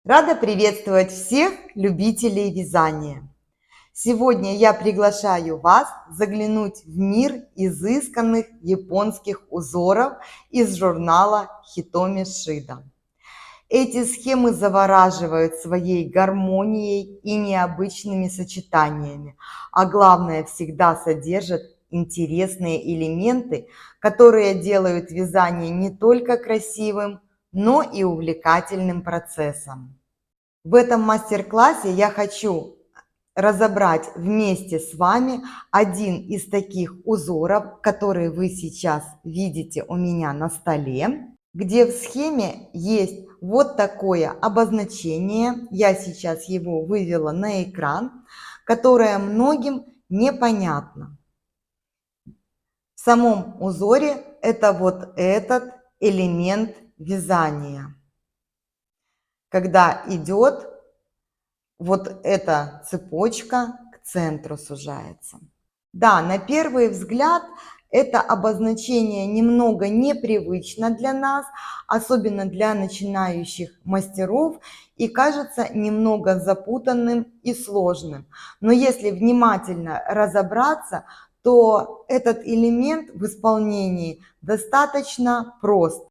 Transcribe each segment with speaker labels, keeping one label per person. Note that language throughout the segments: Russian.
Speaker 1: Рада приветствовать всех любителей вязания. Сегодня я приглашаю вас заглянуть в мир изысканных японских узоров из журнала Хитоми Шида. Эти схемы завораживают своей гармонией и необычными сочетаниями, а главное, всегда содержат интересные элементы, которые делают вязание не только красивым, но и увлекательным процессом. В этом мастер-классе я хочу разобрать вместе с вами один из таких узоров, который вы сейчас видите у меня на столе, где в схеме есть вот такое обозначение, я сейчас его вывела на экран, которое многим непонятно. В самом узоре это вот этот элемент вязания, когда идет вот эта цепочка к центру сужается. Да, на первый взгляд это обозначение немного непривычно для нас, особенно для начинающих мастеров, и кажется немного запутанным и сложным. Но если внимательно разобраться, то этот элемент в исполнении достаточно прост.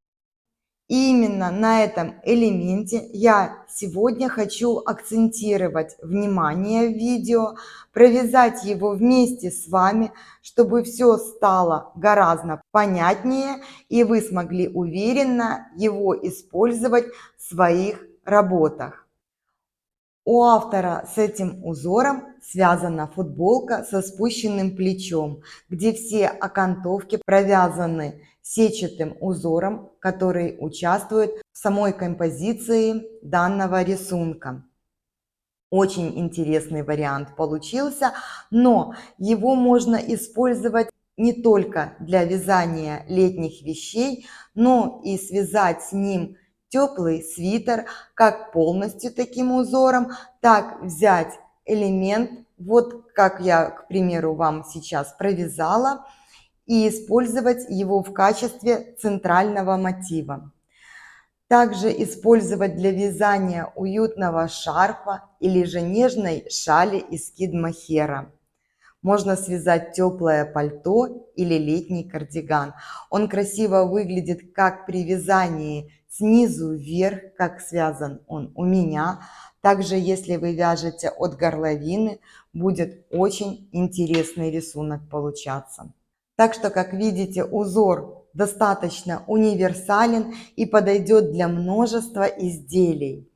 Speaker 1: И именно на этом элементе я сегодня хочу акцентировать внимание в видео, провязать его вместе с вами, чтобы все стало гораздо понятнее и вы смогли уверенно его использовать в своих работах. У автора с этим узором связана футболка со спущенным плечом, где все окантовки провязаны сетчатым узором, который участвует в самой композиции данного рисунка. Очень интересный вариант получился, но его можно использовать не только для вязания летних вещей, но и связать с ним теплый свитер, как полностью таким узором, так взять элемент, вот как я, к примеру, вам сейчас провязала, и использовать его в качестве центрального мотива. Также использовать для вязания уютного шарфа или же нежной шали из кид-мохера. Можно связать теплое пальто или летний кардиган. Он красиво выглядит как при вязании снизу вверх, как связан он у меня. Также, если вы вяжете от горловины, будет очень интересный рисунок получаться. Так что, как видите, узор достаточно универсален и подойдет для множества изделий.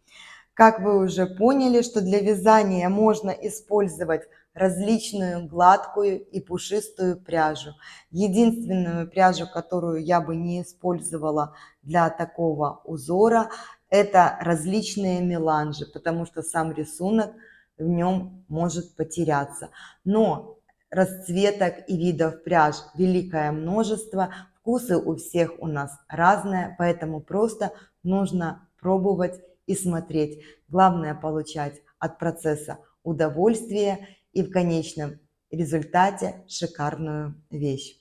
Speaker 1: Как вы уже поняли, что для вязания можно использовать различную гладкую и пушистую пряжу. Единственную пряжу, которую я бы не использовала для такого узора, это различные меланжи, потому что сам рисунок в нем может потеряться. Но расцветок и видов пряж великое множество, вкусы у всех у нас разные, поэтому просто нужно пробовать и смотреть. Главное получать от процесса удовольствие и в конечном результате шикарную вещь.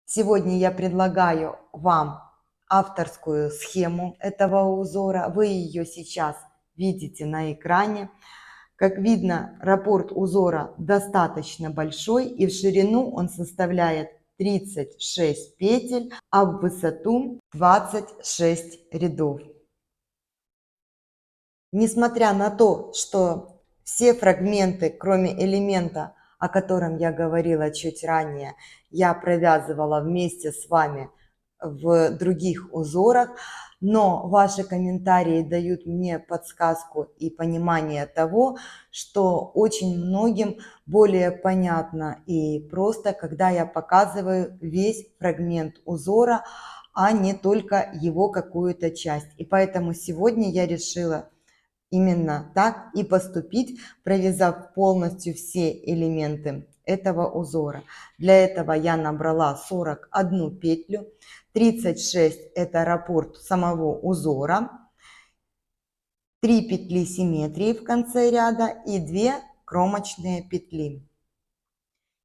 Speaker 1: Сегодня я предлагаю вам авторскую схему этого узора. Вы ее сейчас видите на экране. Как видно, раппорт узора достаточно большой, и в ширину он составляет 36 петель, а в высоту 26 рядов. Несмотря на то, что все фрагменты, кроме элемента, о котором я говорила чуть ранее, я провязывала вместе с вами в других узорах, но ваши комментарии дают мне подсказку и понимание того, что очень многим более понятно и просто, когда я показываю весь фрагмент узора, а не только его какую-то часть. И поэтому сегодня я решила именно так и поступить, провязав полностью все элементы этого узора. Для этого я набрала 41 петлю, 36 это раппорт самого узора, 3 петли симметрии в конце ряда и 2 кромочные петли.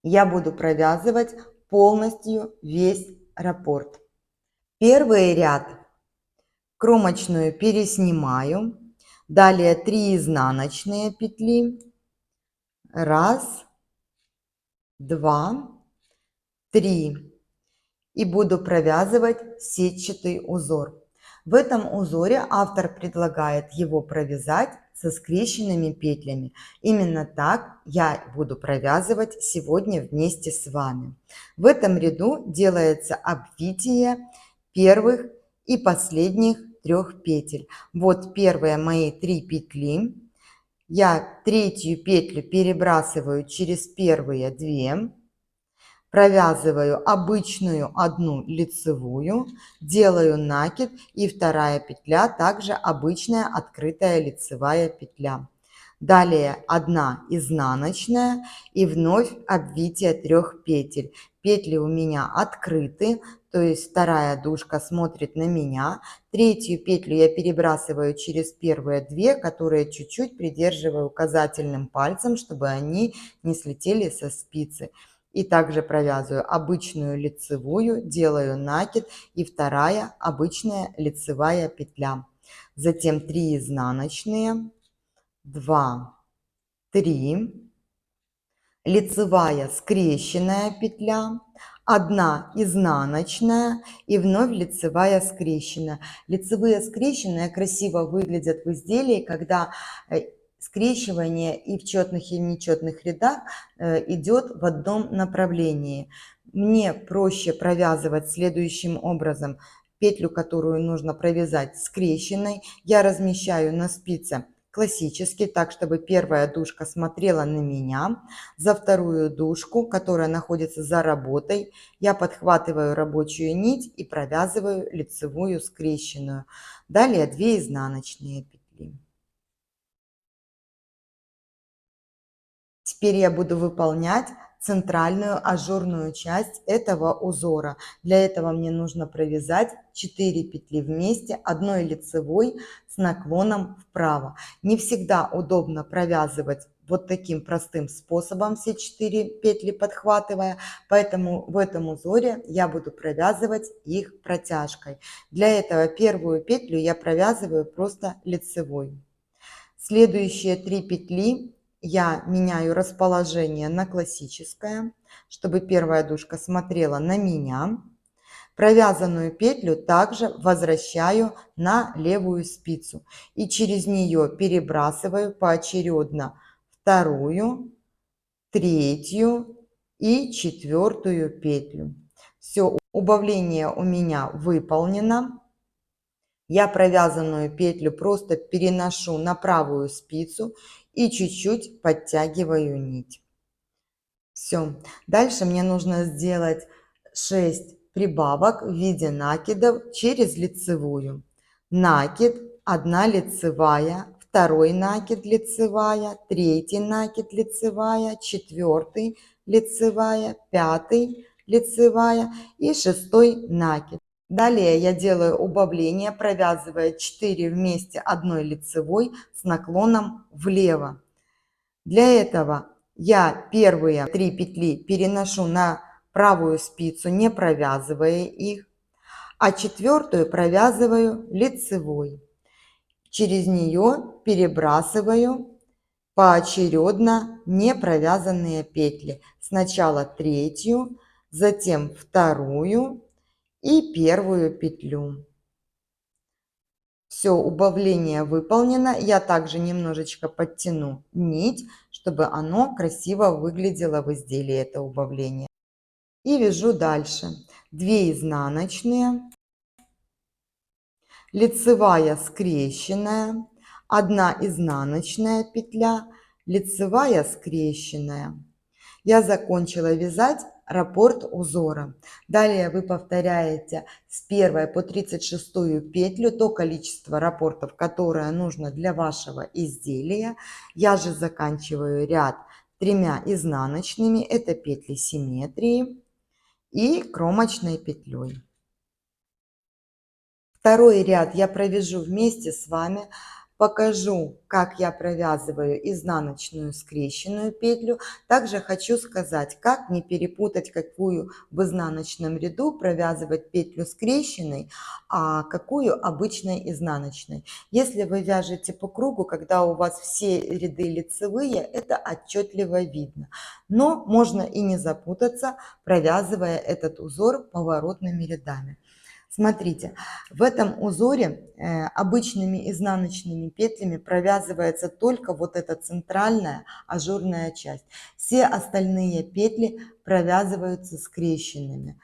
Speaker 1: Я буду провязывать полностью весь раппорт. Первый ряд кромочную переснимаю, Далее 3 изнаночные петли. 1, 2, 3. И буду провязывать сетчатый узор. В этом узоре автор предлагает его провязать со скрещенными петлями. Именно так я буду провязывать сегодня вместе с вами. В этом ряду делается обвитие первых и последних 3 петель. Вот первые мои 3 петли. Я третью петлю перебрасываю через первые 2. Провязываю обычную одну лицевую, делаю накид, и вторая петля также обычная открытая лицевая петля. Далее 1 изнаночная и вновь обвитие 3 петель. Петли у меня открыты, то есть вторая дужка смотрит на меня. Третью петлю я перебрасываю через первые 2, которые чуть-чуть придерживаю указательным пальцем, чтобы они не слетели со спицы. И также провязываю обычную лицевую, делаю накид, и вторая обычная лицевая петля. Затем 3 изнаночные, 2, 3, лицевая скрещенная петля, 1 изнаночная и вновь лицевая скрещенная. Лицевые скрещенные красиво выглядят в изделии, когда скрещивание и в четных и в нечетных рядах идет в одном направлении. Мне проще провязывать следующим образом. Петлю, которую нужно провязать скрещенной, я размещаю на спице классически, так, чтобы первая дужка смотрела на меня. За вторую дужку, которая находится за работой, я подхватываю рабочую нить и провязываю лицевую скрещенную. Далее 2 изнаночные петли. Теперь я буду выполнять центральную ажурную часть этого узора. Для этого мне нужно провязать 4 петли вместе, одной лицевой с наклоном вправо. Не всегда удобно провязывать вот таким простым способом все 4 петли подхватывая, поэтому в этом узоре я буду провязывать их протяжкой. Для этого первую петлю я провязываю просто лицевой. Следующие 3 петли я меняю расположение на классическое, чтобы первая дужка смотрела на меня. Провязанную петлю также возвращаю на левую спицу и через нее перебрасываю поочередно вторую, третью и четвертую петлю. Все, убавление у меня выполнено. Я провязанную петлю просто переношу на правую спицу и чуть-чуть подтягиваю нить. Все. Дальше мне нужно сделать 6 прибавок в виде накидов через лицевую. Накид, 1 лицевая, второй накид лицевая, третий накид лицевая, четвертый лицевая, пятый лицевая и шестой накид. Далее я делаю убавление, провязывая 4 вместе одной лицевой с наклоном влево. Для этого я первые 3 петли переношу на правую спицу, не провязывая их, а четвертую провязываю лицевой. Через нее перебрасываю поочередно не провязанные петли. Сначала третью, затем вторую и первую петлю. Все, убавление выполнено. Я также немножечко подтяну нить, чтобы оно красиво выглядело в изделии, это убавление. И вяжу дальше. 2 изнаночные, лицевая скрещенная, 1 изнаночная петля, лицевая скрещенная. Я закончила вязать раппорт узора. Далее вы повторяете с 1 по 36 петлю то количество раппортов, которое нужно для вашего изделия. Я же заканчиваю ряд 3 изнаночными, это петли симметрии, и кромочной петлей. Второй ряд я провяжу вместе с вами. покажу, как я провязываю изнаночную скрещенную петлю. Также хочу сказать, как не перепутать, какую в изнаночном ряду провязывать петлю скрещенной, а какую обычной изнаночной. Если вы вяжете по кругу, когда у вас все ряды лицевые, это отчетливо видно. Но можно и не запутаться, провязывая этот узор поворотными рядами. Смотрите, в этом узоре обычными изнаночными петлями провязывается только вот эта центральная ажурная часть. Все остальные петли провязываются скрещенными.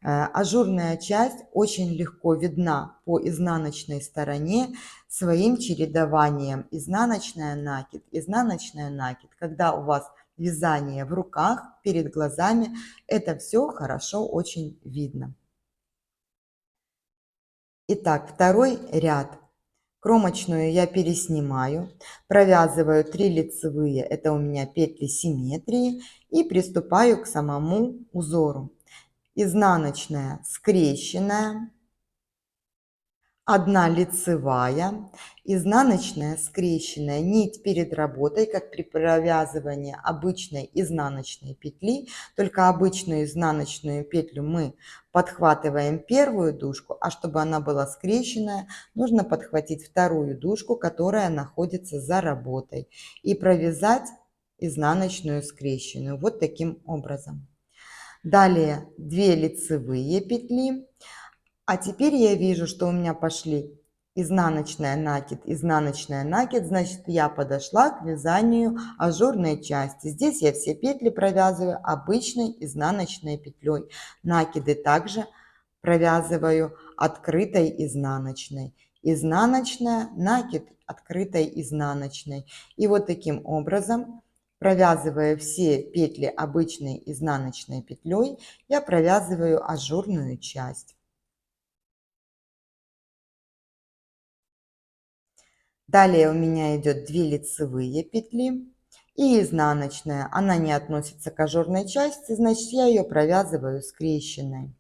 Speaker 1: Ажурная часть очень легко видна по изнаночной стороне своим чередованием изнаночная накид, изнаночная накид. Когда у вас вязание в руках, перед глазами, это все хорошо очень видно. Итак, второй ряд. Кромочную я переснимаю, провязываю 3 лицевые, это у меня петли симметрии, и приступаю к самому узору. Изнаночная скрещенная, 1 лицевая, изнаночная скрещенная, нить перед работой, как при провязывании обычной изнаночной петли, только обычную изнаночную петлю мы подхватываем первую дужку, а чтобы она была скрещенная, нужно подхватить вторую дужку, которая находится за работой, и провязать изнаночную скрещенную вот таким образом. Далее 2 лицевые петли. А теперь я вижу, что у меня пошли изнаночная накид, значит, я подошла к вязанию ажурной части. Здесь я все петли провязываю обычной изнаночной петлей. Накиды также провязываю открытой изнаночной. Изнаночная, накид, открытой изнаночной. И вот таким образом, провязывая все петли обычной изнаночной петлей, я провязываю ажурную часть. Далее у меня идет 2 лицевые петли и изнаночная. Она не относится к ажурной части, значит, я ее провязываю скрещенной.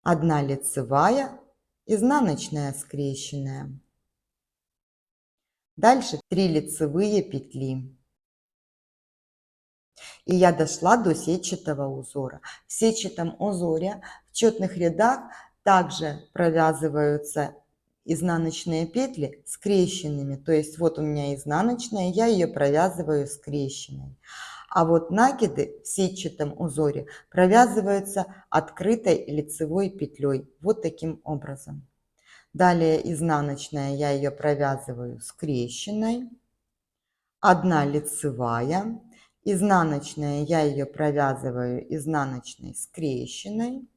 Speaker 1: 1 лицевая, изнаночная скрещенная. Дальше 3 лицевые петли. И я дошла до сетчатого узора. В сетчатом узоре в четных рядах также провязываются изнаночные петли скрещенными. То есть вот у меня изнаночная, я ее провязываю скрещенной. А вот накиды в сетчатом узоре провязываются открытой лицевой петлей. Вот таким образом. Далее изнаночная, я ее провязываю скрещенной. 1 лицевая. Изнаночная, я ее провязываю изнаночной скрещенной.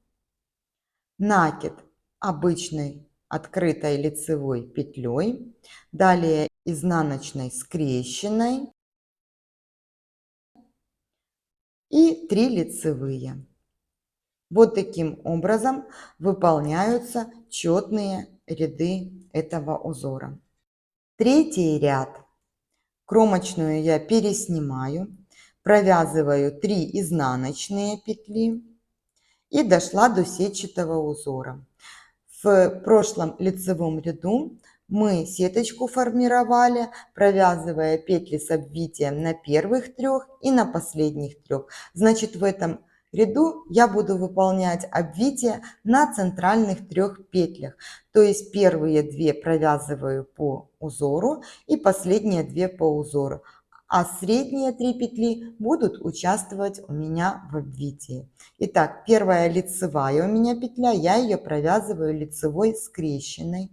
Speaker 1: Накид обычной открытой лицевой петлей, далее изнаночной скрещенной и 3 лицевые. Вот таким образом выполняются четные ряды этого узора. Третий ряд. Кромочную я переснимаю, провязываю 3 изнаночные петли и дошла до сетчатого узора. В прошлом лицевом ряду мы сеточку формировали, провязывая петли с обвитием на первых 3 и на последних 3. Значит, в этом ряду я буду выполнять обвитие на центральных 3 петлях. То есть первые 2 провязываю по узору и последние 2 по узору. А средние 3 петли будут участвовать у меня в обвитии. Итак, первая лицевая у меня петля, я ее провязываю лицевой скрещенной.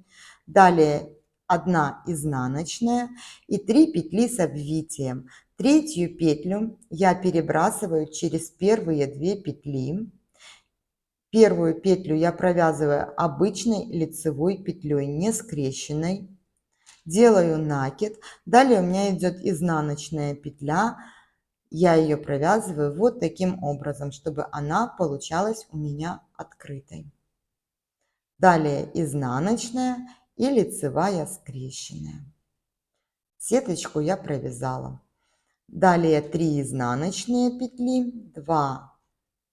Speaker 1: Далее 1 изнаночная и 3 петли с обвитием. Третью петлю я перебрасываю через первые 2 петли. Первую петлю я провязываю обычной лицевой петлей, не скрещенной. Делаю накид. Далее у меня идет изнаночная петля. Я ее провязываю вот таким образом, чтобы она получалась у меня открытой. Далее изнаночная и лицевая скрещенная. Сеточку я провязала. Далее 3 изнаночные петли, 2,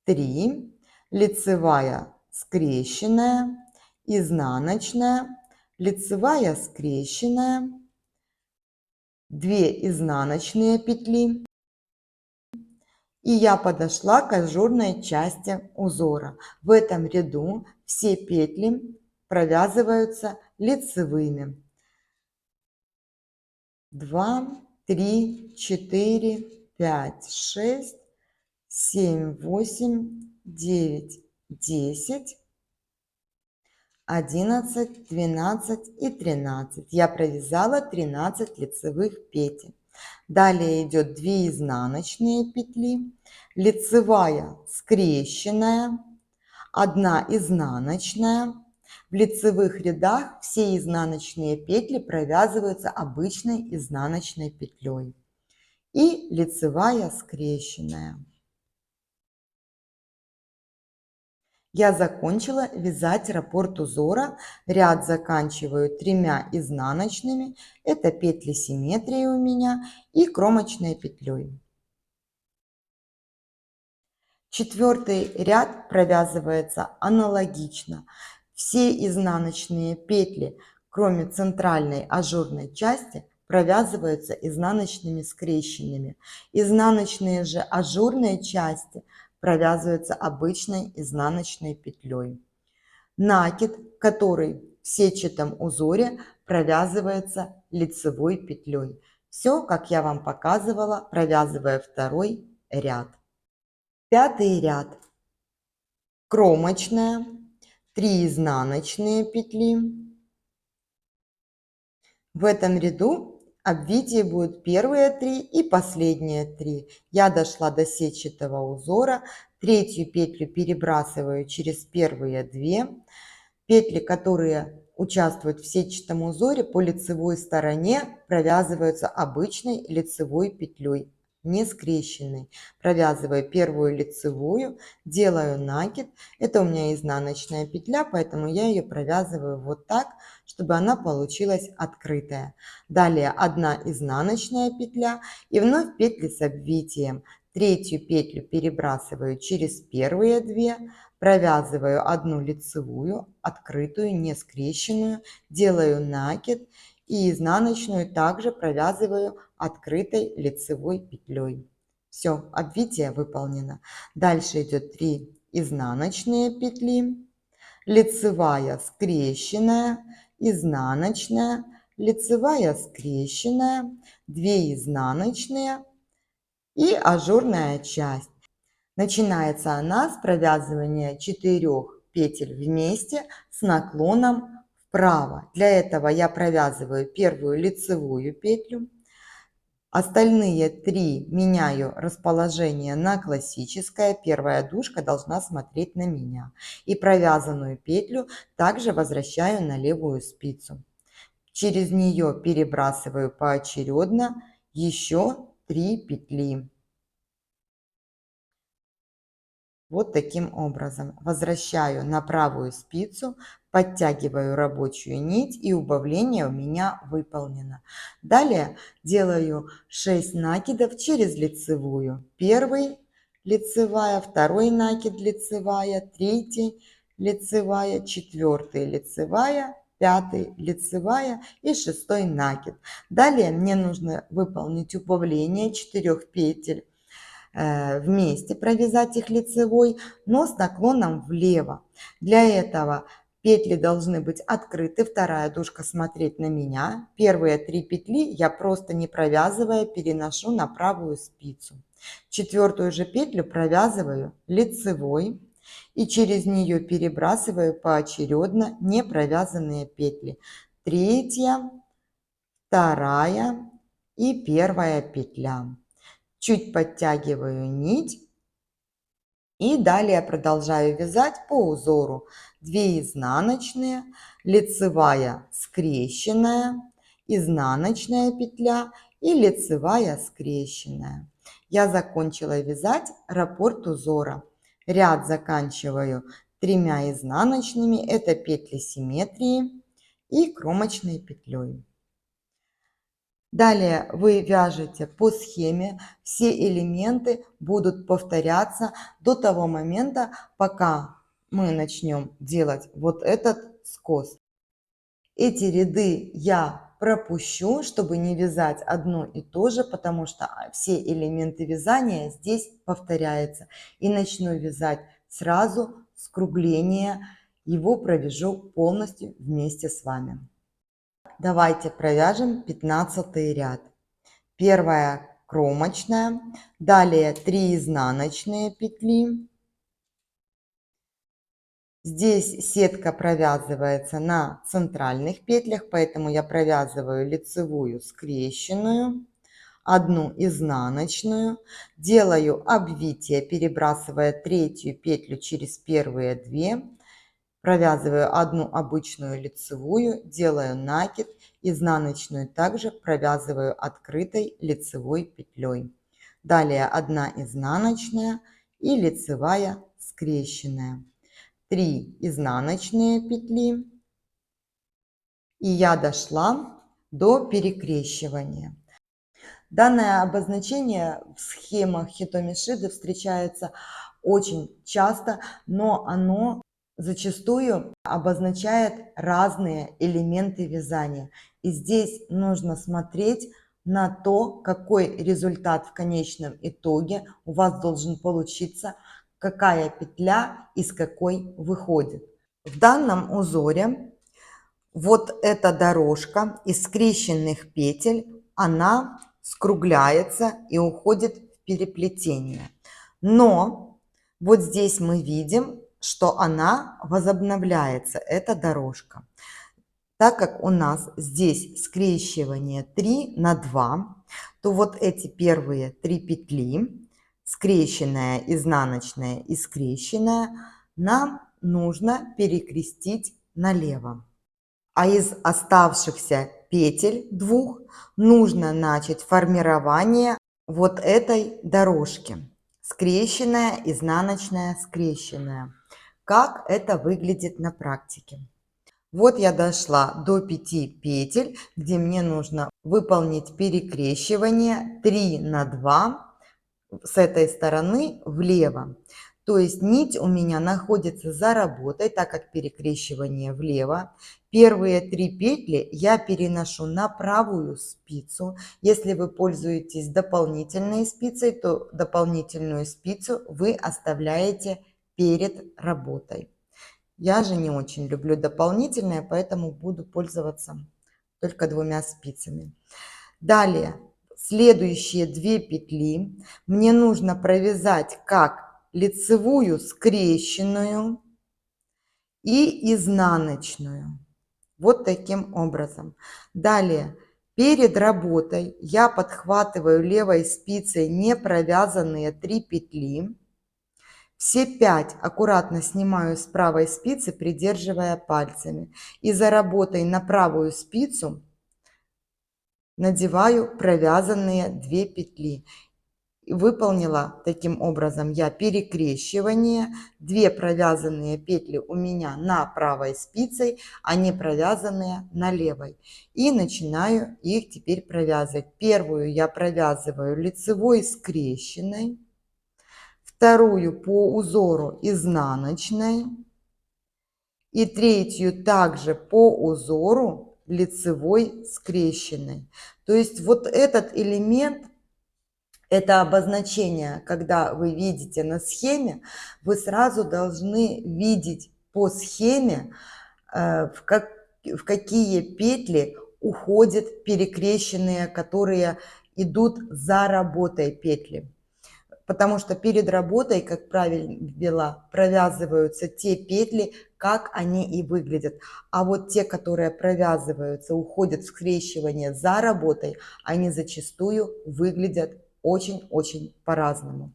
Speaker 1: 3, лицевая скрещенная, изнаночная, лицевая скрещенная, 2 изнаночные петли, и я подошла к ажурной части узора. В этом ряду все петли провязываются лицевыми. 2, 3, 4, 5, 6, 7, 8, 9, 10, 11, 12 и 13. Я провязала 13 лицевых петель. Далее идет 2 изнаночные петли, лицевая скрещенная, 1 изнаночная. В лицевых рядах все изнаночные петли провязываются обычной изнаночной петлей. И лицевая скрещенная. Я закончила вязать раппорт узора. Ряд заканчиваю 3 изнаночными. Это петли симметрии у меня и кромочной петлей. Четвертый ряд провязывается аналогично. Все изнаночные петли, кроме центральной ажурной части, провязываются изнаночными скрещенными. Изнаночные же ажурные части провязываются обычной изнаночной петлей. Накид, который в сетчатом узоре, провязывается лицевой петлей. Все, как я вам показывала, провязывая второй ряд. Пятый ряд. Кромочная, 3 изнаночные петли. В этом ряду обвитие будут первые 3 и последние 3. Я дошла до сетчатого узора, третью петлю перебрасываю через первые 2. Петли, которые участвуют в сетчатом узоре, по лицевой стороне провязываются обычной лицевой петлей, не скрещенной. Провязываю первую лицевую, делаю накид. Это у меня изнаночная петля, поэтому я ее провязываю вот так, чтобы она получилась открытая. Далее 1 изнаночная петля и вновь петли с обвитием. Третью петлю перебрасываю через первые 2, провязываю 1 лицевую, открытую, не скрещенную, делаю накид и изнаночную также провязываю открытой лицевой петлей. Все, обвитие выполнено. Дальше идет 3 изнаночные петли, лицевая скрещенная, изнаночная, лицевая скрещенная, 2 изнаночные и ажурная часть. Начинается она с провязывания 4 петель вместе с наклоном вправо. Для этого я провязываю первую лицевую петлю. Остальные 3 меняю расположение на классическое. Первая дужка должна смотреть на меня. И провязанную петлю также возвращаю на левую спицу. Через нее перебрасываю поочередно еще 3 петли. Вот таким образом. Возвращаю на правую спицу, подтягиваю рабочую нить, и убавление у меня выполнено. Далее делаю 6 накидов через лицевую. Первый лицевая, второй накид лицевая, третий лицевая, четвертый лицевая, пятый лицевая и шестой накид. Далее мне нужно выполнить убавление 4 петель вместе, провязать их лицевой, но с наклоном влево. Для этого петли должны быть открыты, вторая дужка смотреть на меня. Первые 3 петли я просто не провязывая переношу на правую спицу. Четвертую же петлю провязываю лицевой и через нее перебрасываю поочередно не провязанные петли. Третья, вторая и первая петля. Чуть подтягиваю нить и далее продолжаю вязать по узору. 2 изнаночные, лицевая скрещенная, изнаночная петля и лицевая скрещенная. Я закончила вязать раппорт узора. Ряд заканчиваю 3 изнаночными, это петли симметрии и кромочной петлей. Далее вы вяжете по схеме, все элементы будут повторяться до того момента, пока мы начнем делать вот этот скос. Эти ряды я пропущу, чтобы не вязать одно и то же, потому что все элементы вязания здесь повторяются. И начну вязать сразу скругление. Его провяжу полностью вместе с вами. Давайте провяжем 15 ряд. Первая кромочная, далее 3 изнаночные петли. Здесь сетка провязывается на центральных петлях, поэтому я провязываю лицевую скрещенную, одну изнаночную, делаю обвитие, перебрасывая третью петлю через первые 2, провязываю одну обычную лицевую, делаю накид, изнаночную также провязываю открытой лицевой петлей. Далее 1 изнаночная и лицевая скрещенная. 3 изнаночные петли, и я дошла до перекрещивания. Данное обозначение в схемах Хитоми Шиды встречается очень часто, но оно зачастую обозначает разные элементы вязания. И здесь нужно смотреть на то, какой результат в конечном итоге у вас должен получиться, какая петля из какой выходит. В данном узоре вот эта дорожка из скрещенных петель, она скругляется и уходит в переплетение. Но вот здесь мы видим, что она возобновляется, эта дорожка. Так как у нас здесь скрещивание 3 на 2, то вот эти первые 3 петли, скрещенная, изнаночная и скрещенная, нам нужно перекрестить налево. А из оставшихся петель 2 нужно начать формирование вот этой дорожки. Скрещенная, изнаночная, скрещенная. Как это выглядит на практике? Вот я дошла до 5 петель, где мне нужно выполнить перекрещивание 3 на 2 с этой стороны влево. То есть нить у меня находится за работой, так как перекрещивание влево. Первые 3 петли я переношу на правую спицу. Если вы пользуетесь дополнительной спицей, то дополнительную спицу вы оставляете перед работой. Я же не очень люблю дополнительное, поэтому буду пользоваться только 2 спицами. Далее, следующие 2 петли мне нужно провязать как лицевую скрещенную и изнаночную. Вот таким образом. Далее, перед работой я подхватываю левой спицей не провязанные 3 петли. Все 5 аккуратно снимаю с правой спицы, придерживая пальцами. И за работой на правую спицу надеваю провязанные 2 петли. Выполнила таким образом я перекрещивание. 2 провязанные петли у меня на правой спице, а не провязанные на левой. И начинаю их теперь провязывать. Первую я провязываю лицевой скрещенной. Вторую по узору изнаночной и третью также по узору лицевой скрещенной. То есть вот этот элемент, это обозначение, когда вы видите на схеме, вы сразу должны видеть по схеме, в какие петли уходят перекрещенные, которые идут за работой петли. Потому что перед работой, как правило, провязываются те петли, как они и выглядят. А вот те, которые провязываются, уходят в скрещивание за работой, они зачастую выглядят очень-очень по-разному.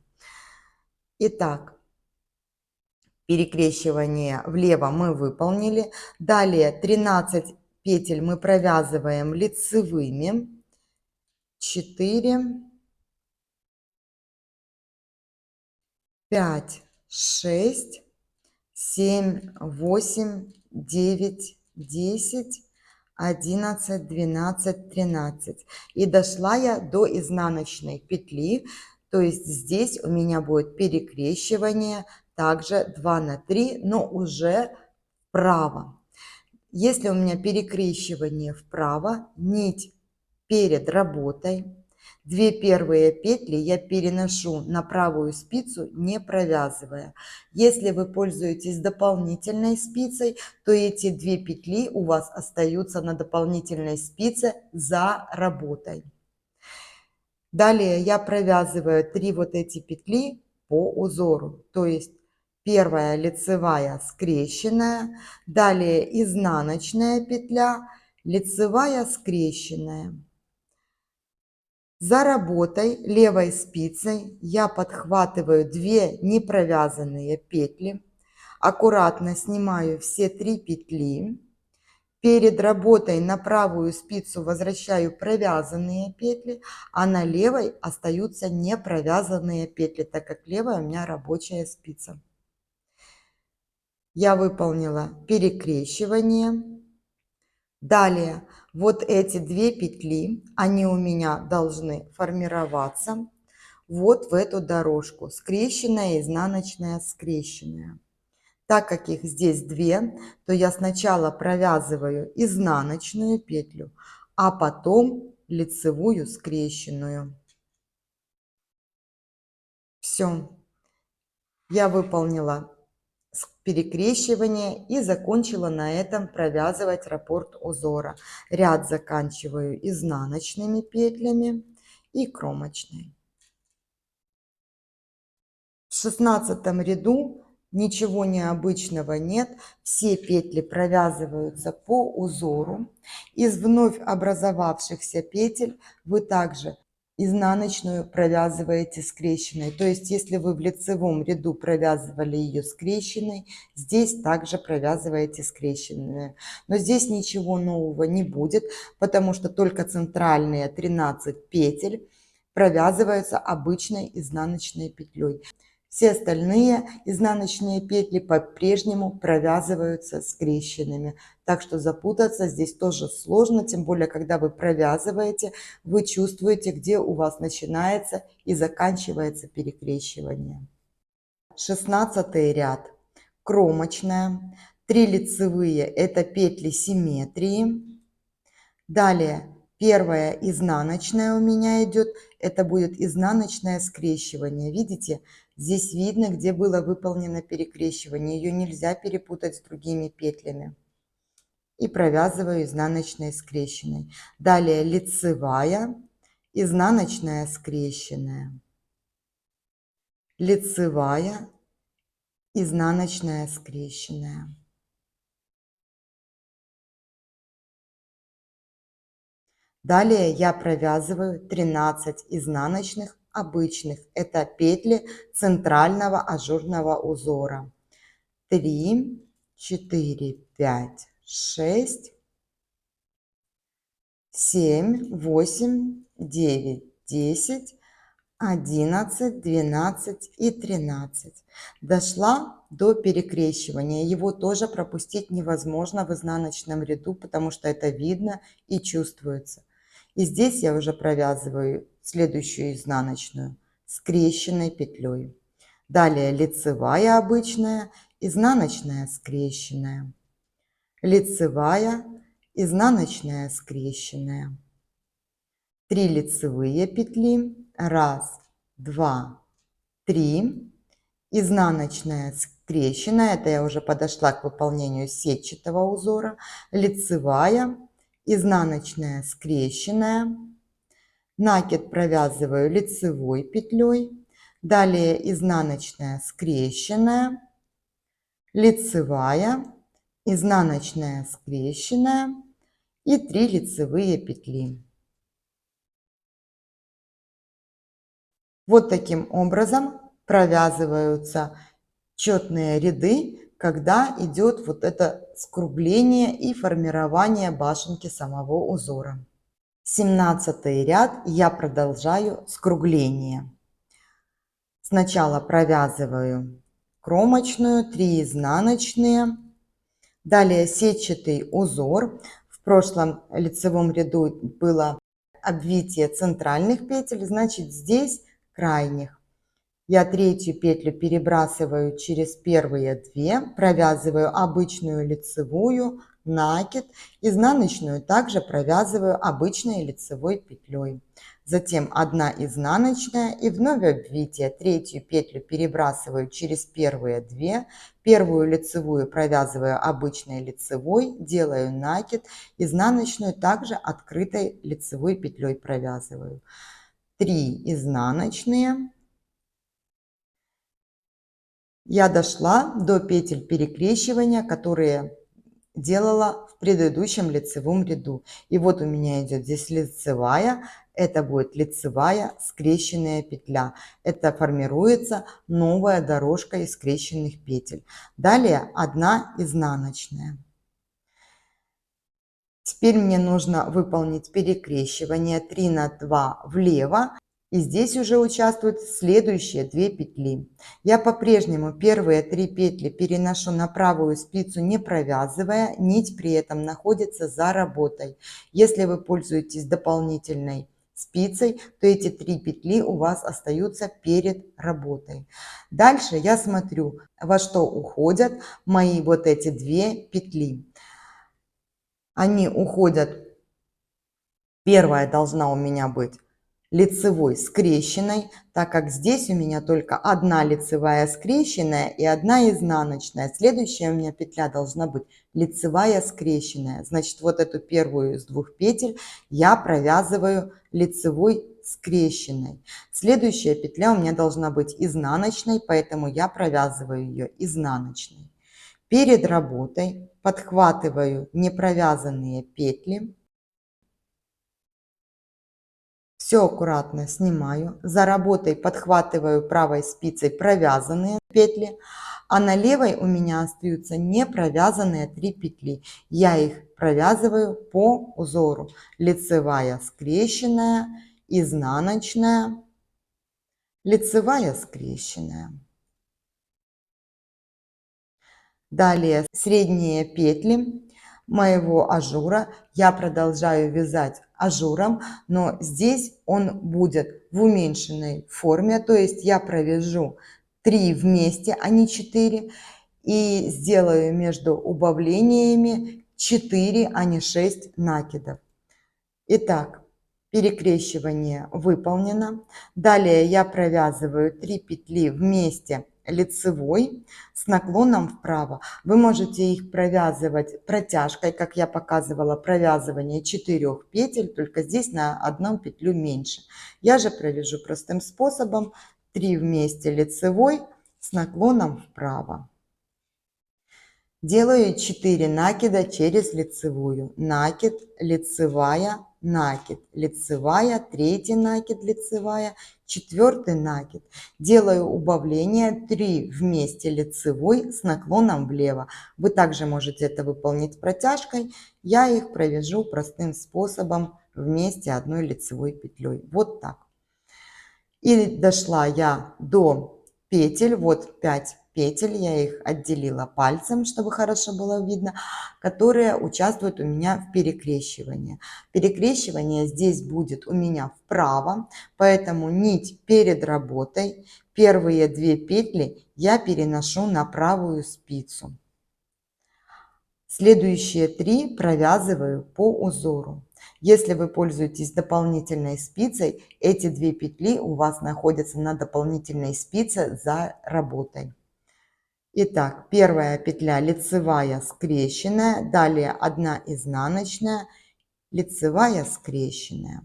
Speaker 1: Итак, перекрещивание влево мы выполнили. Далее 13 петель мы провязываем лицевыми. 4, 5, 6, 7, 8, 9, 10, 11, 12, 13. И дошла я до изнаночной петли. То есть здесь у меня будет перекрещивание также 2 на 3, но уже вправо. Если у меня перекрещивание вправо, нить перед работой, 2 первые петли я переношу на правую спицу, не провязывая. Если вы пользуетесь дополнительной спицей, то эти 2 петли у вас остаются на дополнительной спице за работой. Далее я провязываю 3 вот эти петли по узору, то есть первая лицевая скрещенная, далее изнаночная петля, лицевая скрещенная. За работой левой спицей я подхватываю 2 непровязанные петли, аккуратно снимаю все 3 петли. Перед работой на правую спицу возвращаю провязанные петли, а на левой остаются не провязанные петли, так как левая у меня рабочая спица. Я выполнила перекрещивание. Далее вот эти 2 петли, они у меня должны формироваться вот в эту дорожку. Скрещенная, изнаночная, скрещенная. Так как их здесь 2, то я сначала провязываю изнаночную петлю, а потом лицевую скрещенную. Все, я выполнила перекрещивание и закончила на этом провязывать раппорт узора. Ряд заканчиваю изнаночными петлями и кромочной. В 16 ряду ничего необычного нет, все петли провязываются по узору. Из вновь образовавшихся петель вы также изнаночную провязываете скрещенной. То есть, если вы в лицевом ряду провязывали ее скрещенной, здесь также провязываете скрещенную. Но здесь ничего нового не будет, потому что только центральные 13 петель провязываются обычной изнаночной петлей. Все остальные изнаночные петли по-прежнему провязываются скрещенными. Так что запутаться здесь тоже сложно, тем более, когда вы провязываете, вы чувствуете, где у вас начинается и заканчивается перекрещивание. 16 ряд. Кромочная. 3 лицевые – это петли симметрии. Далее первая изнаночная у меня идет, это будет изнаночное скрещивание. Видите, здесь видно, где было выполнено перекрещивание. Ее нельзя перепутать с другими петлями. И провязываю изнаночной скрещенной. Далее лицевая, изнаночная скрещенная. Лицевая, изнаночная скрещенная. Далее я провязываю 13 изнаночных обычных. Это петли центрального ажурного узора. 3, 4, 5, 6, 7, 8, 9, 10, 11, 12 и 13. Дошла до перекрещивания. Его тоже пропустить невозможно в изнаночном ряду, потому что это видно и чувствуется. И здесь я уже провязываю следующую изнаночную скрещенной петлей. Далее лицевая обычная, изнаночная скрещенная. Лицевая, изнаночная скрещенная. 3 лицевые петли. 1, 2, 3. Изнаночная скрещенная. Это я уже подошла к выполнению сетчатого узора. Лицевая, изнаночная скрещенная. Накид провязываю лицевой петлей. Далее изнаночная скрещенная. Лицевая, изнаночная скрещенная и 3 лицевые петли. Вот таким образом провязываются четные ряды, когда идет вот это скругление и формирование башенки самого узора. 17 ряд я продолжаю скругление. Сначала провязываю кромочную, 3 изнаночные, далее сетчатый узор. В прошлом лицевом ряду было обвитие центральных петель, значит здесь крайних. Я третью петлю перебрасываю через первые 2, провязываю обычную лицевую, накид, изнаночную также провязываю обычной лицевой петлей. Затем 1 изнаночная и вновь обвитие. Третью петлю перебрасываю через первые 2, первую лицевую провязываю обычной лицевой, делаю накид, изнаночную также открытой лицевой петлей провязываю. 3 изнаночные. Я дошла до петель перекрещивания, которые делала в предыдущем лицевом ряду. И вот у меня идет здесь лицевая, это будет лицевая скрещенная петля. Это формируется новая дорожка из скрещенных петель. Далее 1 изнаночная. Теперь мне нужно выполнить перекрещивание 3 на 2 влево. И здесь уже участвуют следующие 2 петли. Я по-прежнему первые 3 петли переношу на правую спицу, не провязывая, нить при этом находится за работой. Если вы пользуетесь дополнительной спицей, то эти 3 петли у вас остаются перед работой. Дальше я смотрю, во что уходят мои вот эти 2 петли. Они уходят, первая должна у меня быть лицевой скрещенной, так как здесь у меня только 1 лицевая скрещенная и 1 изнаночная. Следующая у меня петля должна быть лицевая скрещенная. Значит, вот эту первую из 2 петель я провязываю лицевой скрещенной. Следующая петля у меня должна быть изнаночной, поэтому я провязываю ее изнаночной. Перед работой подхватываю непровязанные петли. Все аккуратно снимаю. За работой подхватываю правой спицей провязанные петли, а на левой у меня остаются не провязанные 3 петли. Я их провязываю по узору. Лицевая скрещенная, изнаночная, лицевая скрещенная. Далее средние петли моего ажура я продолжаю вязать ажуром, но здесь он будет в уменьшенной форме, то есть я провяжу 3 вместе, а не 4, и сделаю между убавлениями 4, а не 6 накидов. Итак, перекрещивание выполнено. Далее я провязываю 3 петли вместе лицевой с наклоном вправо. Вы можете их провязывать протяжкой, как я показывала провязывание 4 петель, только здесь на 1 петлю меньше. Я же провяжу простым способом 3 вместе лицевой с наклоном вправо. Делаю 4 накида через лицевую. Накид, лицевая, накид, лицевая, 3 накид, лицевая, 4 накид. Делаю убавление 3 вместе лицевой с наклоном влево. Вы также можете это выполнить протяжкой. Я их провяжу простым способом вместе одной лицевой петлей. Вот так. И дошла я до петель, вот 5 петель, я их отделила пальцем, чтобы хорошо было видно, которые участвуют у меня в перекрещивании. Перекрещивание здесь будет у меня вправо, поэтому нить перед работой, первые 2 петли я переношу на правую спицу. Следующие 3 провязываю по узору. Если вы пользуетесь дополнительной спицей, эти 2 петли у вас находятся на дополнительной спице за работой. Итак, первая петля лицевая скрещенная, далее 1 изнаночная, лицевая скрещенная.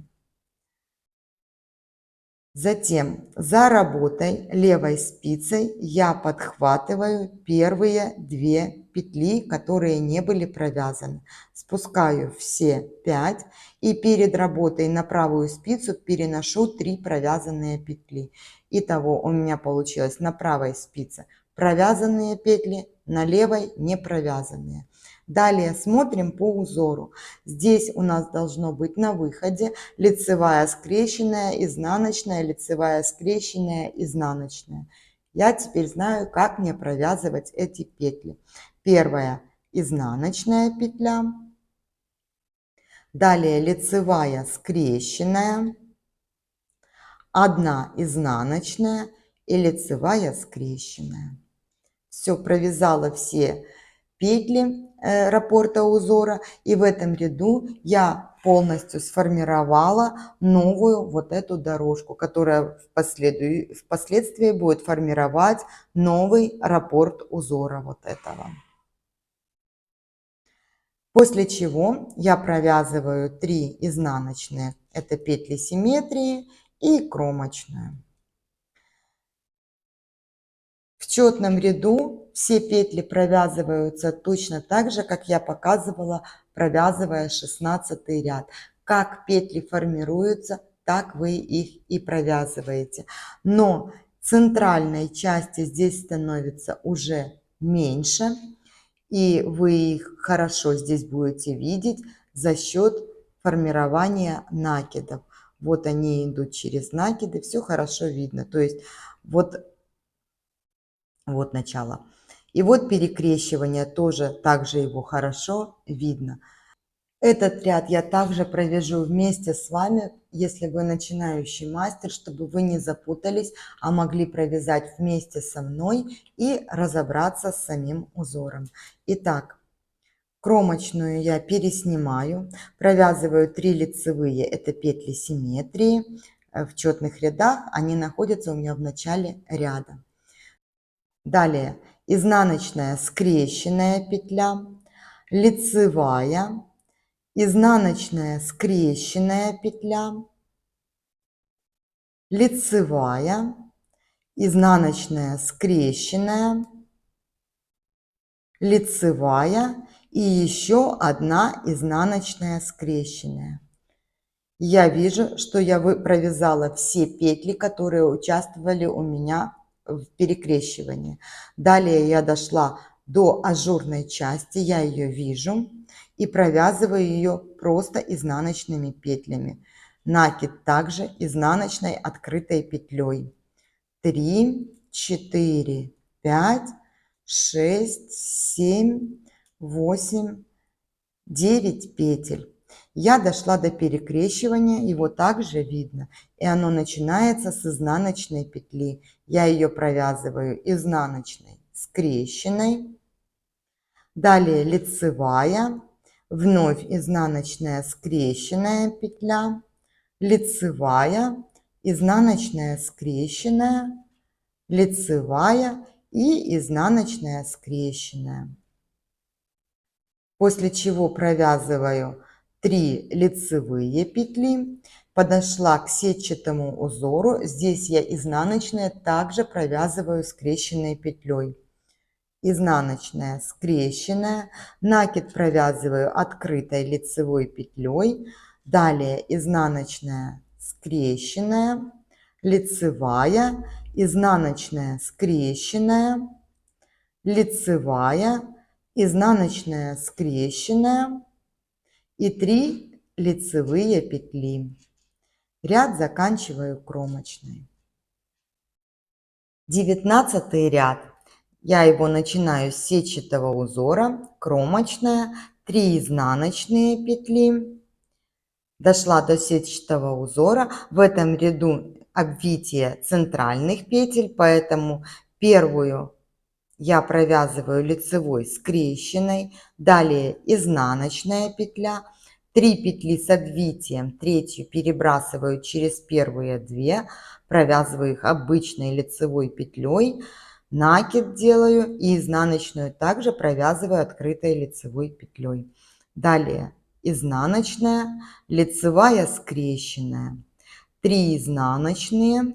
Speaker 1: Затем за работой левой спицей я подхватываю первые 2 петли, которые не были провязаны. Спускаю все 5 и перед работой на правую спицу переношу 3 провязанные петли. Итого у меня получилось на правой спице провязанные петли, на левой не провязанные. Далее смотрим по узору. Здесь у нас должно быть на выходе лицевая скрещенная, изнаночная, лицевая скрещенная, изнаночная. Я теперь знаю, как мне провязывать эти петли. Первая изнаночная петля, далее лицевая скрещенная, 1 изнаночная и лицевая скрещенная. Все, провязала все петли. раппорта узора. И в этом ряду я полностью сформировала новую вот эту дорожку, которая впоследствии будет формировать новый раппорт узора вот этого. После чего я провязываю 3 изнаночные, это петли симметрии и кромочную. В четном ряду все петли провязываются точно так же, как я показывала, провязывая 16 ряд. Как петли формируются, так вы их и провязываете. Но центральной части здесь становится уже меньше, и вы их хорошо здесь будете видеть за счет формирования накидов. Вот они идут через накиды, все хорошо видно. То есть вот начало. И вот перекрещивание тоже, также его хорошо видно. Этот ряд я также провяжу вместе с вами, если вы начинающий мастер, чтобы вы не запутались, а могли провязать вместе со мной и разобраться с самим узором. Итак, кромочную я переснимаю, провязываю 3 лицевые, это петли симметрии. В четных рядах они находятся у меня в начале ряда. Далее изнаночная скрещенная петля, лицевая, изнаночная скрещенная петля, лицевая, изнаночная скрещенная, лицевая и еще одна изнаночная скрещенная. Я вижу, что я провязала все петли, которые участвовали у меня в перекрещивании. Далее я дошла до ажурной части, я ее вижу и провязываю ее просто изнаночными петлями. Накид также изнаночной открытой петлей. 3, 4, 5, 6, 7, 8, 9 петель. Я дошла до перекрещивания, его также видно, и оно начинается с изнаночной петли. Я ее провязываю изнаночной скрещенной, далее лицевая, вновь изнаночная скрещенная петля, лицевая, изнаночная скрещенная, лицевая и изнаночная скрещенная. После чего провязываю 3 лицевые петли, подошла к сетчатому узору, здесь я изнаночные также провязываю скрещенной петлей. Изнаночная скрещенная, накид провязываю открытой лицевой петлей, далее изнаночная скрещенная, лицевая, изнаночная скрещенная, лицевая, изнаночная скрещенная и 3 лицевые петли. Ряд заканчиваю кромочной. 19 ряд. Я его начинаю с сетчатого узора, кромочная, 3 изнаночные петли. Дошла до сетчатого узора. В этом ряду обвитие центральных петель, поэтому первую я провязываю лицевой скрещенной, далее изнаночная петля, 3 петли с обвитием, третью перебрасываю через первые 2, провязываю их обычной лицевой петлей, накид делаю и изнаночную также провязываю открытой лицевой петлей. Далее изнаночная, лицевая скрещенная, 3 изнаночные.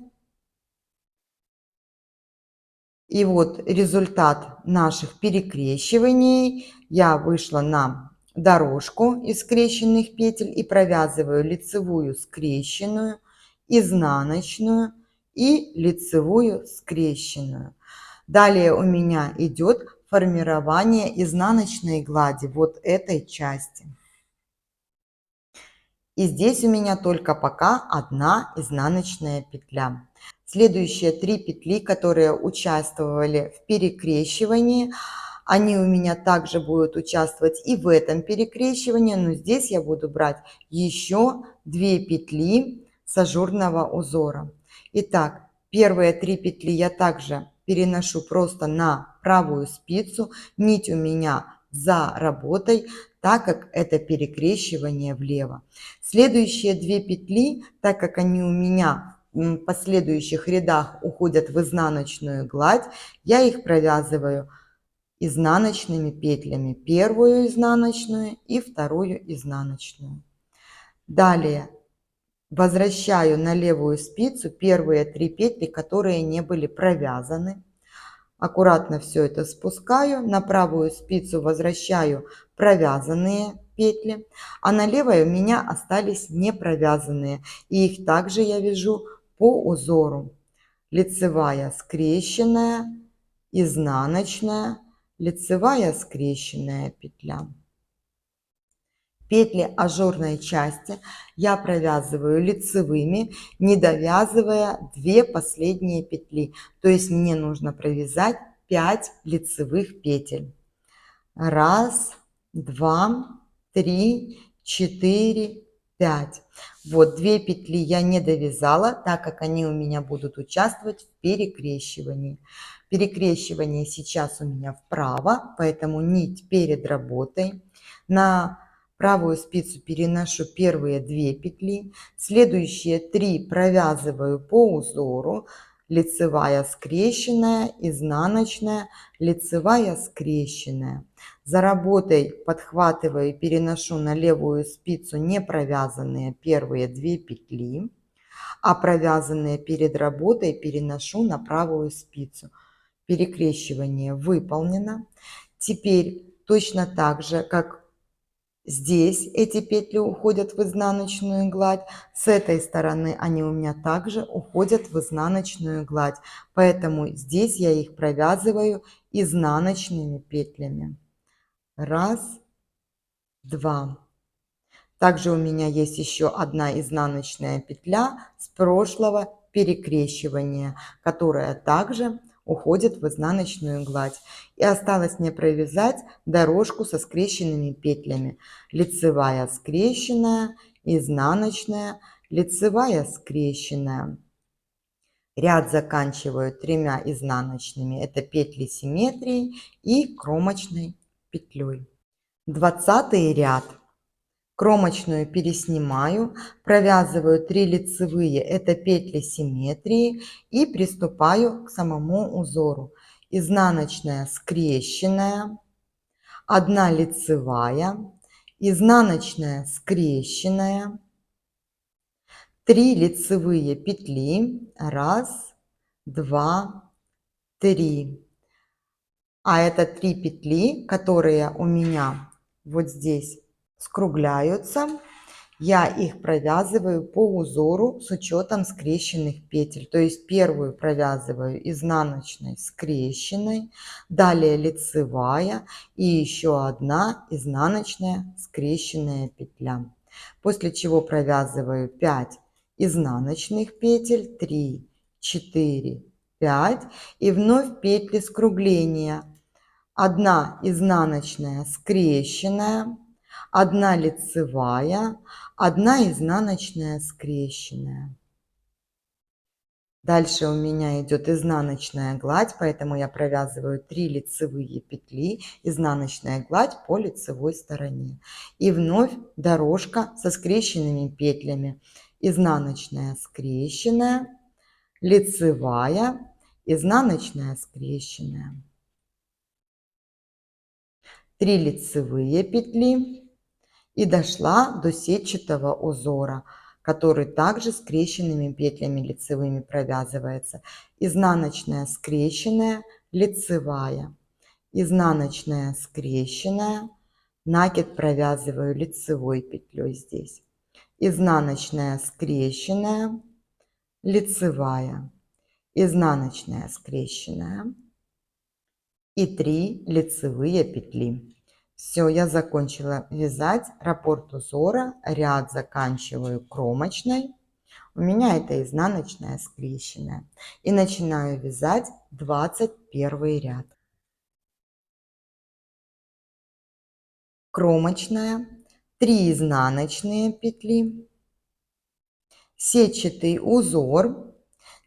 Speaker 1: И вот результат наших перекрещиваний. Я вышла на дорожку из скрещенных петель и провязываю лицевую скрещенную, изнаночную и лицевую скрещенную. Далее у меня идет формирование изнаночной глади вот этой части. И здесь у меня только пока одна изнаночная петля. Следующие 3 петли, которые участвовали в перекрещивании, они у меня также будут участвовать и в этом перекрещивании, но здесь я буду брать еще 2 петли с ажурного узора. Итак, первые 3 петли я также переношу просто на правую спицу. Нить у меня за работой, так как это перекрещивание влево. Следующие 2 петли, так как они у меня в последующих рядах уходят в изнаночную гладь, я их провязываю изнаночными петлями, первую изнаночную и вторую изнаночную. Далее возвращаю на левую спицу первые 3 петли, которые не были провязаны. Аккуратно все это спускаю, на правую спицу возвращаю провязанные петли, а на левой у меня остались не провязанные, и их также я вяжу по узору. Лицевая скрещенная, изнаночная, лицевая скрещенная петля. Петли ажурной части я провязываю лицевыми, не довязывая 2 последние петли. То есть мне нужно провязать 5 лицевых петель. 1, 2, 3, 4, 5. Вот 2 петли я не довязала, так как они у меня будут участвовать в перекрещивании. Перекрещивание сейчас у меня вправо, поэтому нить перед работой. На правую спицу переношу первые 2 петли, следующие 3 провязываю по узору, лицевая скрещенная, изнаночная, лицевая скрещенная. За работой подхватываю и переношу на левую спицу не провязанные первые 2 петли, а провязанные перед работой переношу на правую спицу. Перекрещивание выполнено. Теперь точно так же, как здесь эти петли уходят в изнаночную гладь, с этой стороны они у меня также уходят в изнаночную гладь. Поэтому здесь я их провязываю изнаночными петлями. 1, 2. Также у меня есть еще одна изнаночная петля с прошлого перекрещивания, которая также уходит в изнаночную гладь. И осталось мне провязать дорожку со скрещенными петлями. Лицевая скрещенная, изнаночная, лицевая скрещенная. Ряд заканчиваю 3 изнаночными. Это петли симметрии и кромочной петлей. 20 ряд. Кромочную переснимаю, провязываю 3 лицевые, это петли симметрии, и приступаю к самому узору. Изнаночная скрещенная, 1 лицевая, изнаночная скрещенная, 3 лицевые петли, 1, 2, 3. А это 3 петли, которые у меня вот здесь скругляются. Я их провязываю по узору с учетом скрещенных петель. То есть первую провязываю изнаночной скрещенной, далее лицевая и еще одна изнаночная скрещенная петля. После чего провязываю 5 изнаночных петель, 3, 4, 5 и вновь петли скругления. 1 изнаночная скрещенная, 1 лицевая, 1 изнаночная скрещенная. Дальше у меня идет изнаночная гладь, поэтому я провязываю 3 лицевые петли, изнаночная гладь по лицевой стороне. И вновь дорожка со скрещенными петлями. Изнаночная скрещенная, лицевая, изнаночная скрещенная. 3 лицевые петли и дошла до сетчатого узора, который также скрещенными петлями лицевыми провязывается. Изнаночная скрещенная, лицевая, изнаночная скрещенная, накид провязываю лицевой петлей здесь, изнаночная скрещенная, лицевая, изнаночная скрещенная и 3 лицевые петли. Все, я закончила вязать раппорт узора, ряд заканчиваю кромочной. У меня это изнаночная скрещенная. И начинаю вязать 21 ряд. Кромочная, 3 изнаночные петли, сетчатый узор.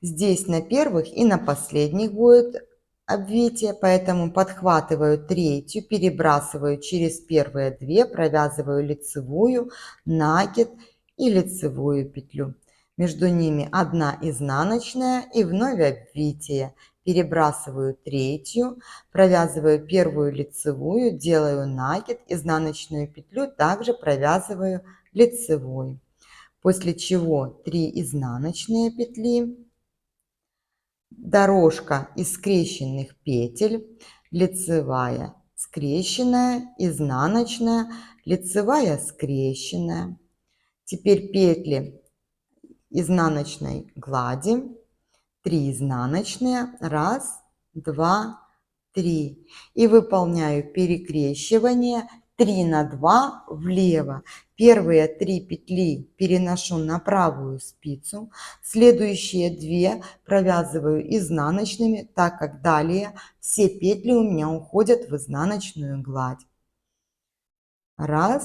Speaker 1: Здесь на первых и на последних будет обвитие, поэтому подхватываю третью, перебрасываю через первые две, провязываю лицевую, накид и лицевую петлю. Между ними одна изнаночная и вновь обвитие. Перебрасываю третью, провязываю первую лицевую, делаю накид, изнаночную петлю также провязываю лицевой. После чего 3 изнаночные петли, дорожка из скрещенных петель, лицевая, скрещенная, изнаночная, лицевая, скрещенная. Теперь петли изнаночной глади, 3 изнаночные, 1, 2, 3. И выполняю перекрещивание 3 на 2 влево. Первые 3 петли переношу на правую спицу, следующие 2 провязываю изнаночными, так как далее все петли у меня уходят в изнаночную гладь. 1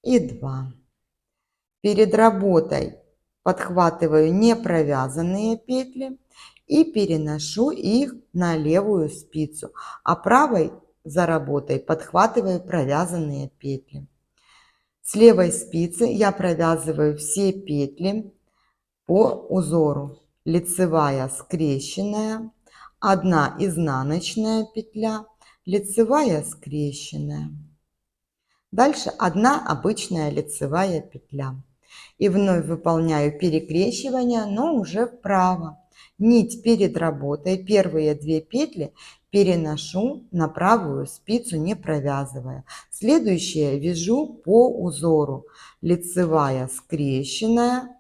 Speaker 1: и 2. Перед работой подхватываю непровязанные петли и переношу их на левую спицу, а правой за работой подхватываю провязанные петли. С левой спицы я провязываю все петли по узору. Лицевая скрещенная, 1 изнаночная петля, лицевая скрещенная. Дальше 1 обычная лицевая петля. И вновь выполняю перекрещивание, но уже вправо. Нить перед работой, первые 2 петли переношу на правую спицу, не провязывая. Следующие вяжу по узору. Лицевая скрещенная,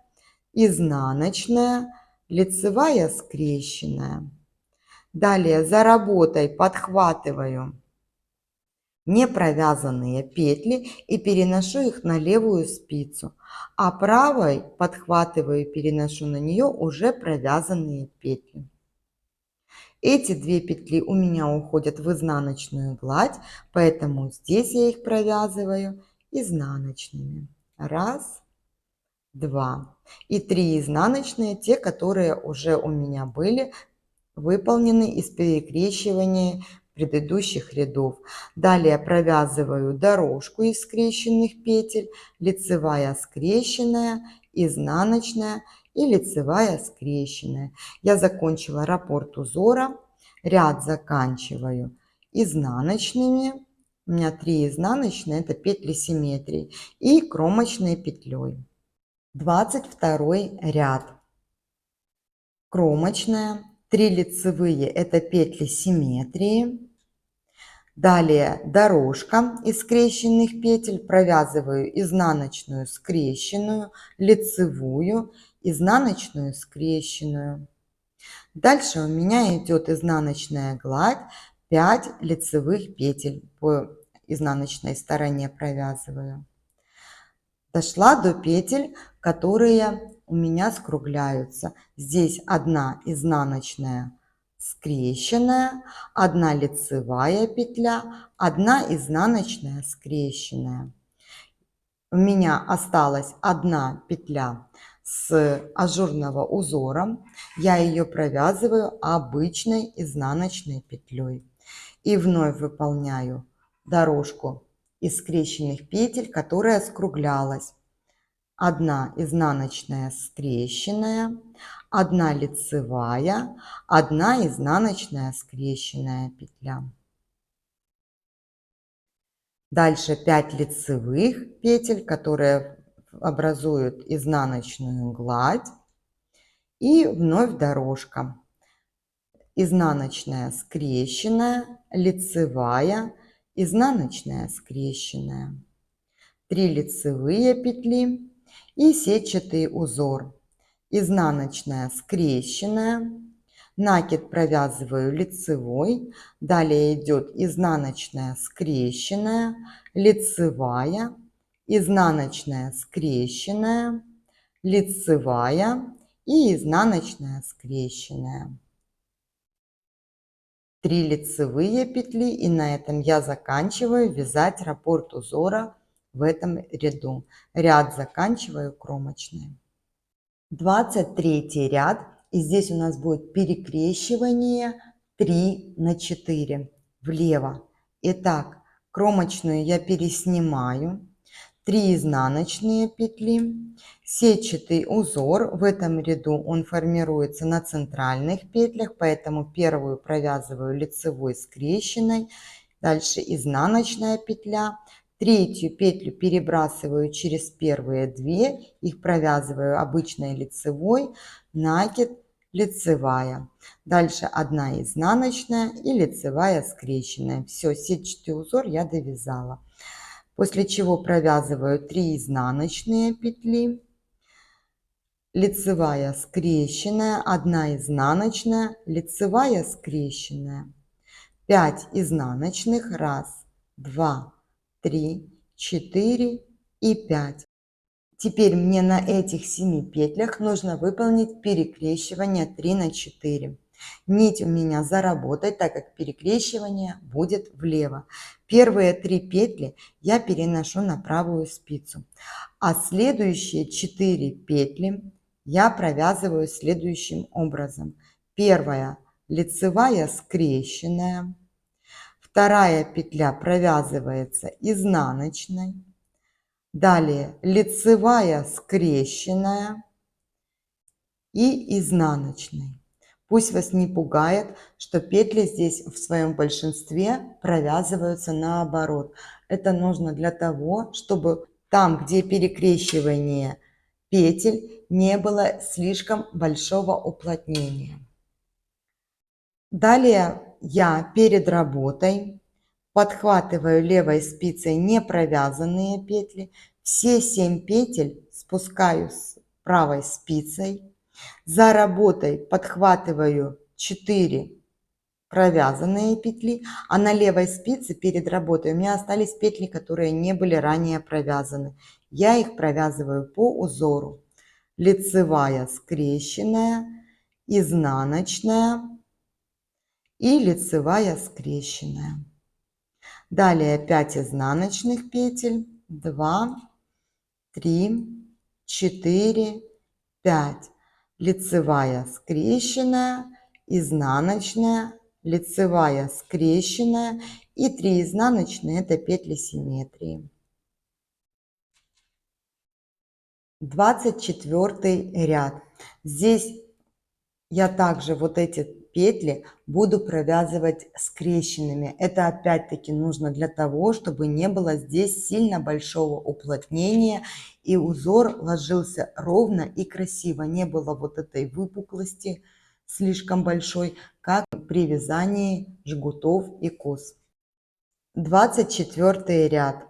Speaker 1: изнаночная, лицевая скрещенная. Далее за работой подхватываю не провязанные петли и переношу их на левую спицу, а правой подхватываю и переношу на нее уже провязанные петли. Эти 2 петли у меня уходят в изнаночную гладь, поэтому здесь я их провязываю изнаночными. 1, 2 и 3 изнаночные, те, которые уже у меня были выполнены из перекрещивания предыдущих рядов. Далее провязываю дорожку из скрещенных петель, лицевая скрещенная, изнаночная и лицевая скрещенная. Я закончила раппорт узора, ряд заканчиваю изнаночными, у меня 3 изнаночные, это петли симметрии, и кромочной петлей. 22 ряд. Кромочная, 3 лицевые, это петли симметрии. Далее дорожка из скрещенных петель, провязываю изнаночную скрещенную, лицевую, изнаночную скрещенную. Дальше у меня идет изнаночная гладь, 5 лицевых петель по изнаночной стороне провязываю. Дошла до петель, которые у меня скругляются. Здесь 1 изнаночная скрещенная, 1 лицевая петля, 1 изнаночная скрещенная. У меня осталась 1 петля с ажурного узора. Я ее провязываю обычной изнаночной петлей. И вновь выполняю дорожку из скрещенных петель, которая скруглялась. 1 изнаночная скрещенная, 1 лицевая, 1 изнаночная скрещенная петля. Дальше 5 лицевых петель, которые образуют изнаночную гладь. И вновь дорожка. Изнаночная скрещенная, лицевая, изнаночная скрещенная. 3 лицевые петли и сетчатый узор. Изнаночная скрещенная, накид провязываю лицевой, далее идет изнаночная скрещенная, лицевая, изнаночная скрещенная, лицевая и изнаночная скрещенная. 3 лицевые петли, и на этом я заканчиваю вязать раппорт узора в этом ряду. Ряд заканчиваю кромочной. 23 ряд, и здесь у нас будет перекрещивание 3 на 4 влево. Итак, кромочную я переснимаю, 3 изнаночные петли, сетчатый узор, в этом ряду он формируется на центральных петлях, поэтому первую провязываю лицевой скрещенной, дальше изнаночная петля, третью петлю перебрасываю через первые 2, их провязываю обычной лицевой, накид, лицевая. Дальше 1 изнаночная и лицевая скрещенная. Все, сетчатый узор я довязала. После чего провязываю 3 изнаночные петли, лицевая скрещенная, 1 изнаночная, лицевая скрещенная, 5 изнаночных, 1, 2, 3, 4 и 5. Теперь мне на этих 7 петлях нужно выполнить перекрещивание 3 на 4. Нить у меня заработает, так как перекрещивание будет влево. Первые 3 петли я переношу на правую спицу, а следующие 4 петли я провязываю следующим образом. Первая лицевая скрещенная, вторая петля провязывается изнаночной, далее лицевая скрещенная и изнаночной. Пусть вас не пугает, что петли здесь в своем большинстве провязываются наоборот. Это нужно для того, чтобы там, где перекрещивание петель, не было слишком большого уплотнения. Далее я перед работой подхватываю левой спицей не провязанные петли, все 7 петель спускаю с правой спицей, за работой подхватываю 4 провязанные петли, а на левой спице перед работой у меня остались петли, которые не были ранее провязаны. Я их провязываю по узору. Лицевая скрещенная, изнаночная и лицевая скрещенная. Далее 5 изнаночных петель, 2, 3, 4, 5. Лицевая скрещенная, изнаночная, лицевая скрещенная и 3 изнаночные, это петли симметрии. 24 ряд. Здесь я также вот эти петли буду провязывать скрещенными. Это опять-таки нужно для того, чтобы не было здесь сильно большого уплотнения и узор ложился ровно и красиво. Не было вот этой выпуклости слишком большой, как при вязании жгутов и кос. 24 ряд.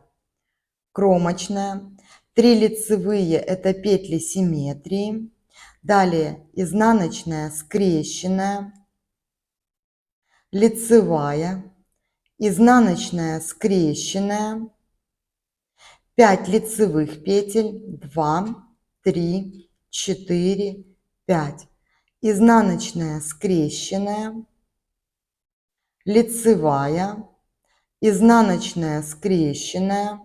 Speaker 1: Кромочная. 3 лицевые, это петли симметрии. Далее изнаночная скрещенная, лицевая, изнаночная скрещенная, 5 лицевых петель, 2, 3, 4, 5. Изнаночная скрещенная, лицевая, изнаночная скрещенная,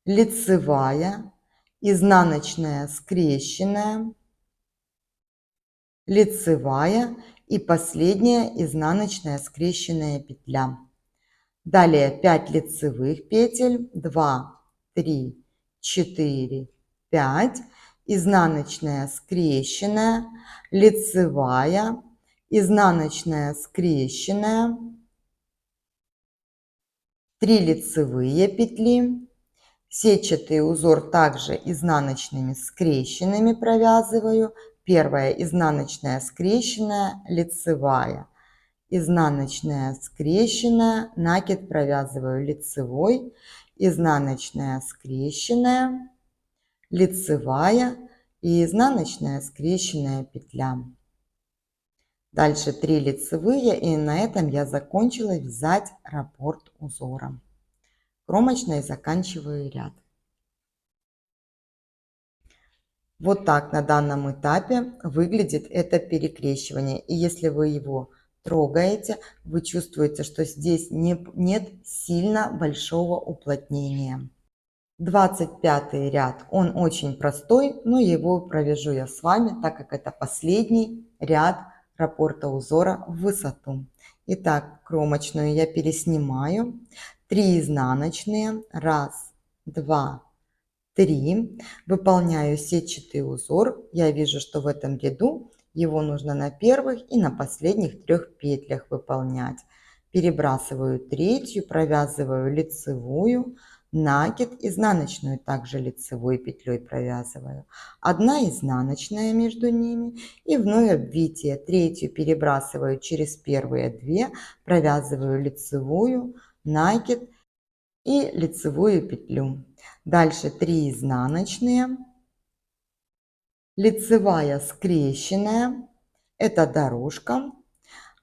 Speaker 1: лицевая, изнаночная скрещенная, лицевая и последняя изнаночная скрещенная петля. Далее 5 лицевых петель, 2, 3, 4, 5, изнаночная скрещенная, лицевая, изнаночная скрещенная, 3 лицевые петли, сетчатый узор также изнаночными скрещенными провязываю. Первая изнаночная скрещенная, лицевая, изнаночная скрещенная, накид провязываю лицевой, изнаночная скрещенная, лицевая и изнаночная скрещенная петля. Дальше 3 лицевые, и на этом я закончила вязать раппорт узора. Кромочной заканчиваю ряд. Вот так на данном этапе выглядит это перекрещивание. И если вы его трогаете, вы чувствуете, что здесь нет сильно большого уплотнения. 25 ряд, он очень простой, но его провяжу я с вами, так как это последний ряд раппорта узора в высоту. Итак, кромочную я переснимаю. 3 изнаночные. 1, 2, 3. Выполняю сетчатый узор. Я вижу, что в этом ряду его нужно на первых и на последних 3 петлях выполнять. Перебрасываю третью, провязываю лицевую, накид, изнаночную также лицевой петлей провязываю. 1 изнаночная между ними и вновь обвитие. Третью перебрасываю через первые 2, провязываю лицевую, накид и лицевую петлю. Дальше 3 изнаночные, лицевая скрещенная, это дорожка,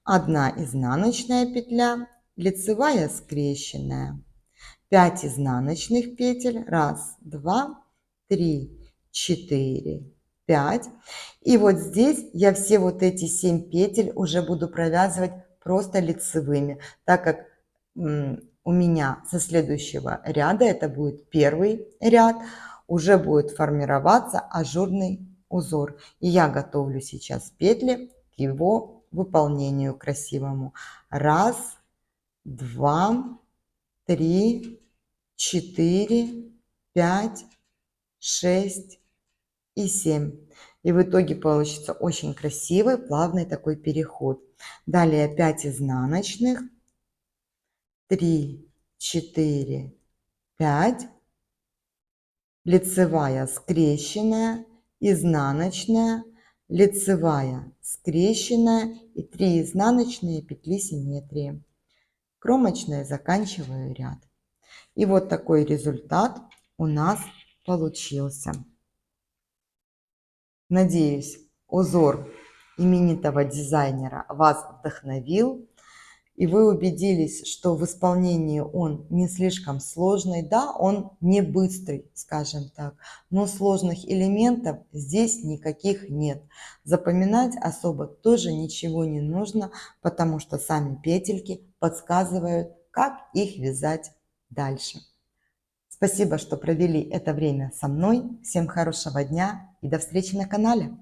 Speaker 1: 1 изнаночная петля, лицевая скрещенная, 5 изнаночных петель, 1, 2, 3, 4, 5. И вот здесь я все вот эти 7 петель уже буду провязывать просто лицевыми, так как у меня со следующего ряда, это будет первый ряд, уже будет формироваться ажурный узор. И я готовлю сейчас петли к его выполнению красивому. 1, 2, 3, 4, 5, 6 и 7. И в итоге получится очень красивый, плавный такой переход. Далее 5 изнаночных. 3, 4, 5. Лицевая скрещенная, изнаночная, лицевая скрещенная и 3 изнаночные петли симметрии. Кромочная, заканчиваю ряд. И вот такой результат у нас получился. Надеюсь, узор именитого дизайнера вас вдохновил, и вы убедились, что в исполнении он не слишком сложный. Да, он не быстрый, скажем так, но сложных элементов здесь никаких нет. Запоминать особо тоже ничего не нужно, потому что сами петельки подсказывают, как их вязать дальше. Спасибо, что провели это время со мной. Всем хорошего дня и до встречи на канале.